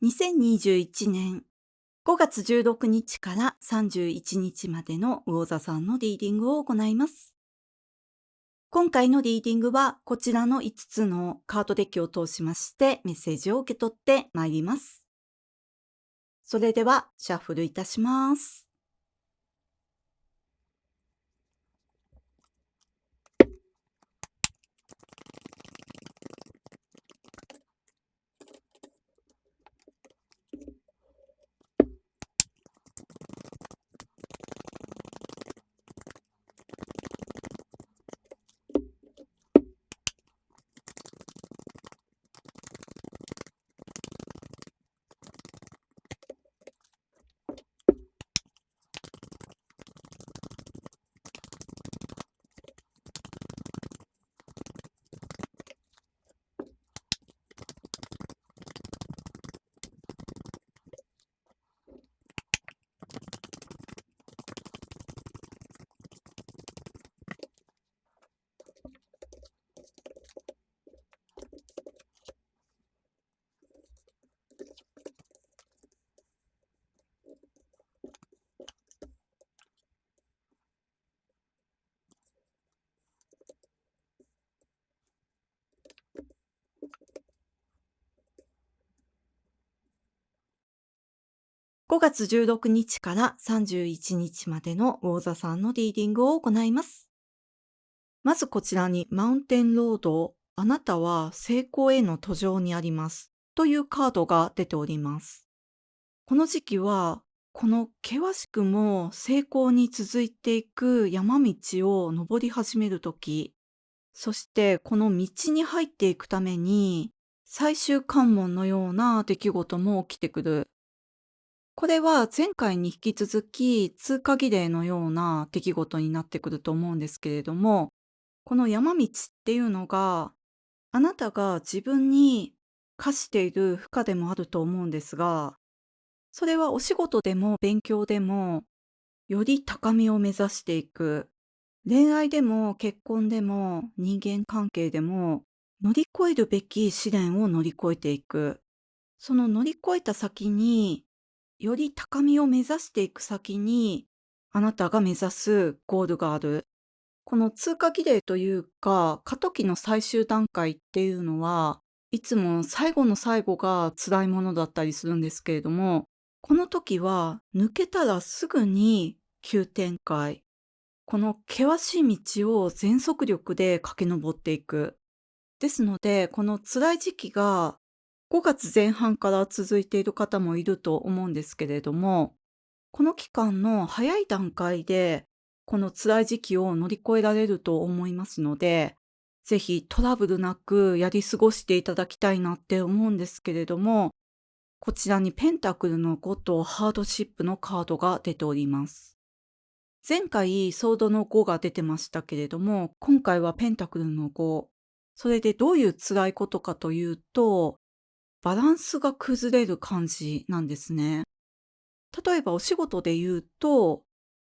2021年5月16日から31日までの魚座さんのリーディングを行います。今回のリーディングはこちらの5つのカードデッキを通しましてメッセージを受け取ってまいります。それではシャッフルいたします。5月16日から31日までの魚座さんのリーディングを行います。まずこちらにマウンテンロード、あなたは成功への途上にありますというカードが出ております。この時期は、この険しくも成功に続いていく山道を登り始めるとき、そしてこの道に入っていくために、最終関門のような出来事も起きてくる。これは前回に引き続き通過儀礼のような出来事になってくると思うんですけれども、この山道っていうのが、あなたが自分に課している負荷でもあると思うんですが、それはお仕事でも勉強でも、より高みを目指していく。恋愛でも結婚でも人間関係でも、乗り越えるべき試練を乗り越えていく。その乗り越えた先に、より高みを目指していく先に、あなたが目指すゴールがある。この通過儀礼というか、過渡期の最終段階っていうのは、いつも最後の最後が辛いものだったりするんですけれども、この時は抜けたらすぐに急展開。この険しい道を全速力で駆け上っていく。ですので、この辛い時期が5月前半から続いている方もいると思うんですけれども、この期間の早い段階で、この辛い時期を乗り越えられると思いますので、ぜひトラブルなくやり過ごしていただきたいなって思うんですけれども、こちらにペンタクルの5とハードシップのカードが出ております。前回ソードの5が出てましたけれども、今回はペンタクルの5。それでどういう辛いことかというと、バランスが崩れる感じなんですね。例えばお仕事で言うと、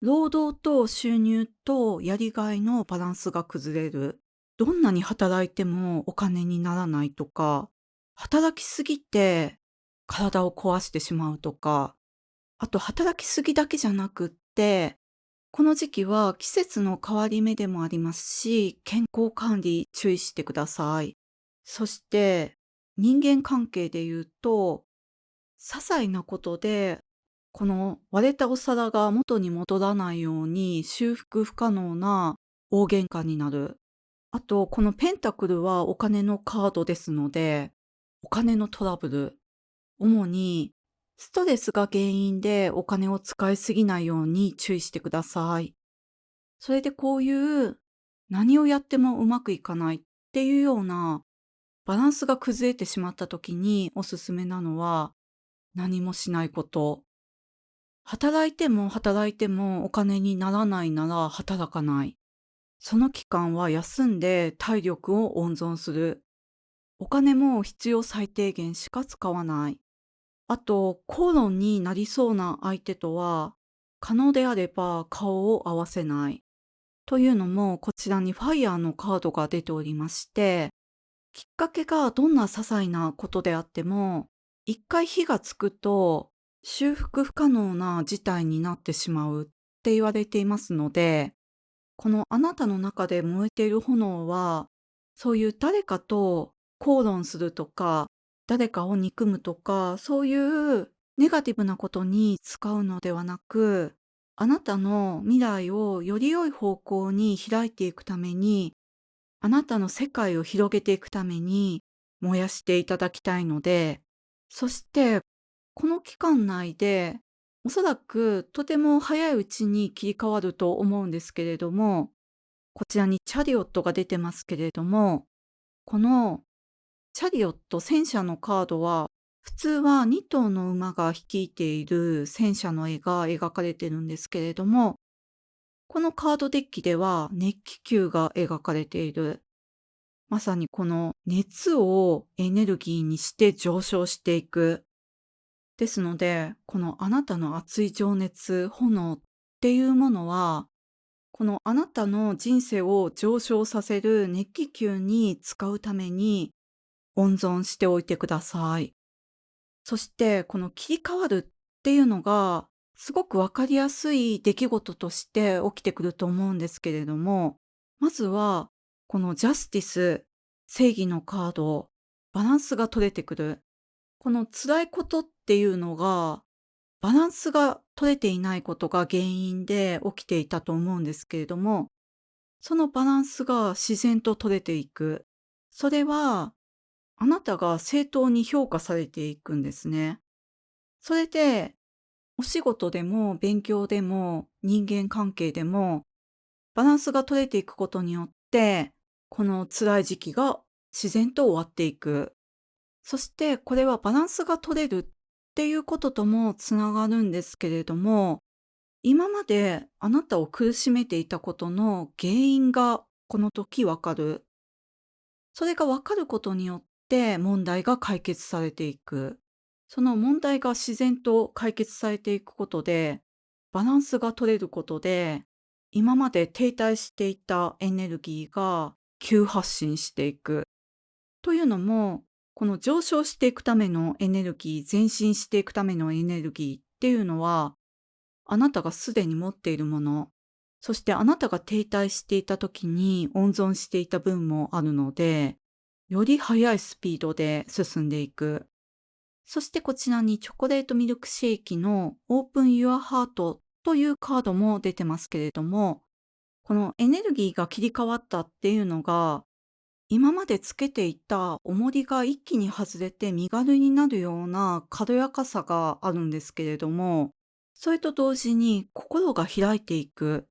労働と収入とやりがいのバランスが崩れる。どんなに働いてもお金にならないとか、働きすぎて体を壊してしまうとか、あと働きすぎだけじゃなくって、この時期は季節の変わり目でもありますし、健康管理注意してください。そして人間関係で言うと、些細なことでこの割れたお皿が元に戻らないように修復不可能な大喧嘩になる。あと、このペンタクルはお金のカードですので、お金のトラブル。主にストレスが原因でお金を使いすぎないように注意してください。それでこういう何をやってもうまくいかないっていうようなバランスが崩れてしまった時におすすめなのは何もしないこと。働いても働いてもお金にならないなら働かない。その期間は休んで体力を温存する。お金も必要最低限しか使わない。あと、口論になりそうな相手とは、可能であれば顔を合わせない。というのも、こちらにファイヤーのカードが出ておりまして、きっかけがどんな些細なことであっても、一回火がつくと、修復不可能な事態になってしまうって言われていますので、このあなたの中で燃えている炎は、そういう誰かと口論するとか、誰かを憎むとか、そういうネガティブなことに使うのではなく、あなたの未来をより良い方向に開いていくために、あなたの世界を広げていくために燃やしていただきたいので、そしてこの期間内で、おそらくとても早いうちに切り替わると思うんですけれども、こちらにチャリオットが出てますけれども、このチャリオット戦車のカードは、普通は2頭の馬が率いている戦車の絵が描かれてるんですけれども、このカードデッキでは熱気球が描かれている。まさにこの熱をエネルギーにして上昇していく。ですので、このあなたの熱い情熱、炎っていうものは、このあなたの人生を上昇させる熱気球に使うために温存しておいてください。そしてこの切り替わるっていうのがすごくわかりやすい出来事として起きてくると思うんですけれども、まずはこのジャスティス、正義のカード、バランスが取れてくる。この辛いことっていうのがバランスが取れていないことが原因で起きていたと思うんですけれども、そのバランスが自然と取れていく。それは、あなたが正当に評価されていくんですね。それで、お仕事でも勉強でも人間関係でも、バランスが取れていくことによって、この辛い時期が自然と終わっていく。そしてこれはバランスが取れるっていうことともつながるんですけれども、今まであなたを苦しめていたことの原因がこの時わかる。それがわかることによって問題が解決されていく。その問題が自然と解決されていくことで、バランスが取れることで、今まで停滞していたエネルギーが急発進していく。というのも、この上昇していくためのエネルギー、前進していくためのエネルギーっていうのは、あなたがすでに持っているもの、そしてあなたが停滞していた時に温存していた分もあるので、より速いスピードで進んでいく。そしてこちらにチョコレートミルクシェイキの Open Your Heart というカードも出てますけれども、このエネルギーが切り替わったっていうのが、今までつけていた重りが一気に外れて身軽になるような軽やかさがあるんですけれども、それと同時に心が開いていく。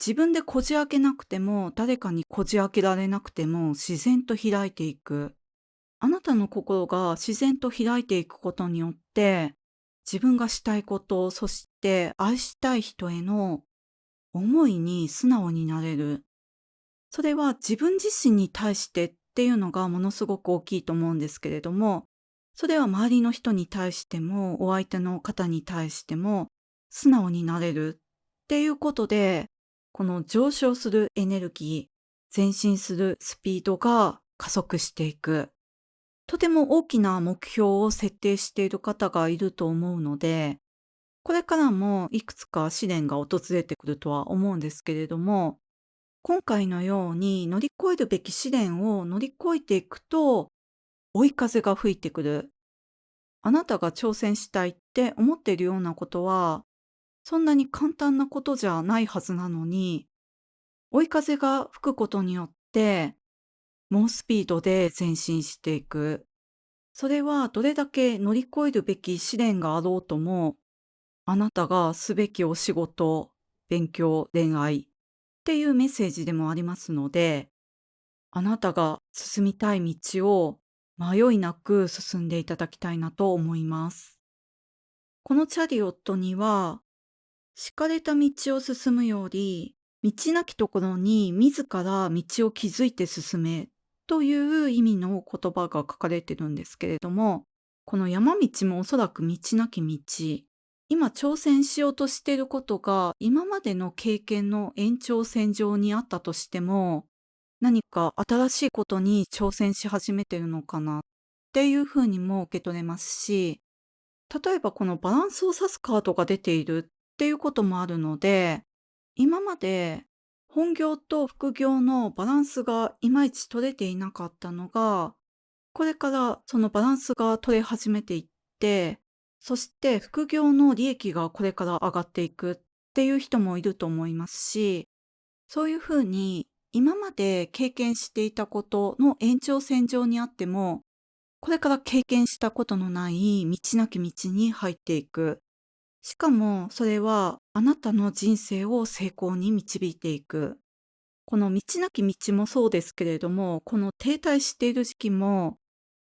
自分でこじ開けなくても、誰かにこじ開けられなくても自然と開いていく。あなたの心が自然と開いていくことによって、自分がしたいこと、そして愛したい人への思いに素直になれる。それは自分自身に対してっていうのがものすごく大きいと思うんですけれども、それは周りの人に対しても、お相手の方に対しても、素直になれるっていうことで、この上昇するエネルギー、前進するスピードが加速していく。とても大きな目標を設定している方がいると思うので、これからもいくつか試練が訪れてくるとは思うんですけれども、今回のように乗り越えるべき試練を乗り越えていくと、追い風が吹いてくる。あなたが挑戦したいって思っているようなことは、そんなに簡単なことじゃないはずなのに、追い風が吹くことによって、猛スピードで前進していく。それはどれだけ乗り越えるべき試練があろうとも、あなたがすべきお仕事、勉強、恋愛っていうメッセージでもありますので、あなたが進みたい道を迷いなく進んでいただきたいなと思います。このチャリオットには、敷かれた道を進むより、道なきところに自ら道を築いて進めという意味の言葉が書かれてるんですけれども、この山道もおそらく道なき道。今挑戦しようとしていることが今までの経験の延長線上にあったとしても、何か新しいことに挑戦し始めてるのかなっっていう風にも受け取れますし、例えばこのバランスを指すカードが出ているっていうこともあるので、今まで本業と副業のバランスがいまいち取れていなかったのが、これからそのバランスが取れ始めていって、そして副業の利益がこれから上がっていくっていう人もいると思いますし、そういうふうに今まで経験していたことの延長線上にあっても、これから経験したことのない道なき道に入っていく。しかもそれはあなたの人生を成功に導いていく。この道なき道もそうですけれども、この停滞している時期も、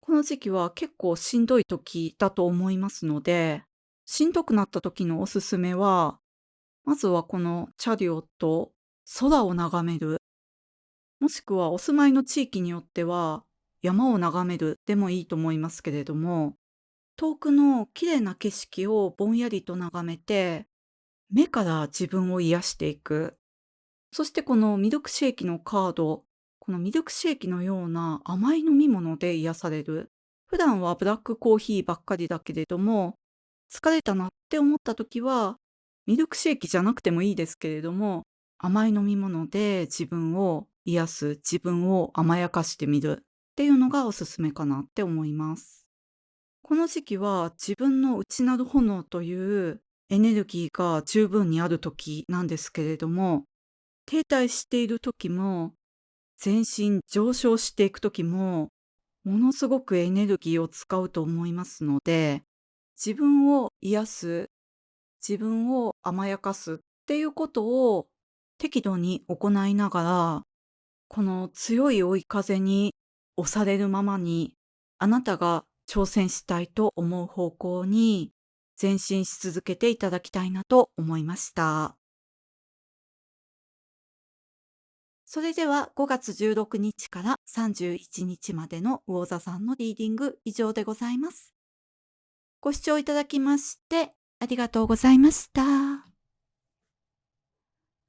この時期は結構しんどい時だと思いますので、しんどくなった時のおすすめは、まずはこのチャリオット、空を眺める、もしくはお住まいの地域によっては、山を眺めるでもいいと思いますけれども、遠くの綺麗な景色をぼんやりと眺めて、目から自分を癒していく。そしてこのミルクシェーキのカード、このミルクシェーキのような甘い飲み物で癒される。普段はブラックコーヒーばっかりだけれども、疲れたなって思った時は、ミルクシェーキじゃなくてもいいですけれども、甘い飲み物で自分を癒す、自分を甘やかしてみるっていうのがおすすめかなって思います。この時期は自分の内なる炎というエネルギーが十分にある時なんですけれども、停滞している時も、全身上昇していく時も、ものすごくエネルギーを使うと思いますので、自分を癒す、自分を甘やかすっていうことを適度に行いながら、この強い追い風に押されるままに、あなたが挑戦したいと思う方向に前進し続けていただきたいなと思いました。それでは5月16日から31日までの魚座さんのリーディング以上でございます。ご視聴いただきましてありがとうございました。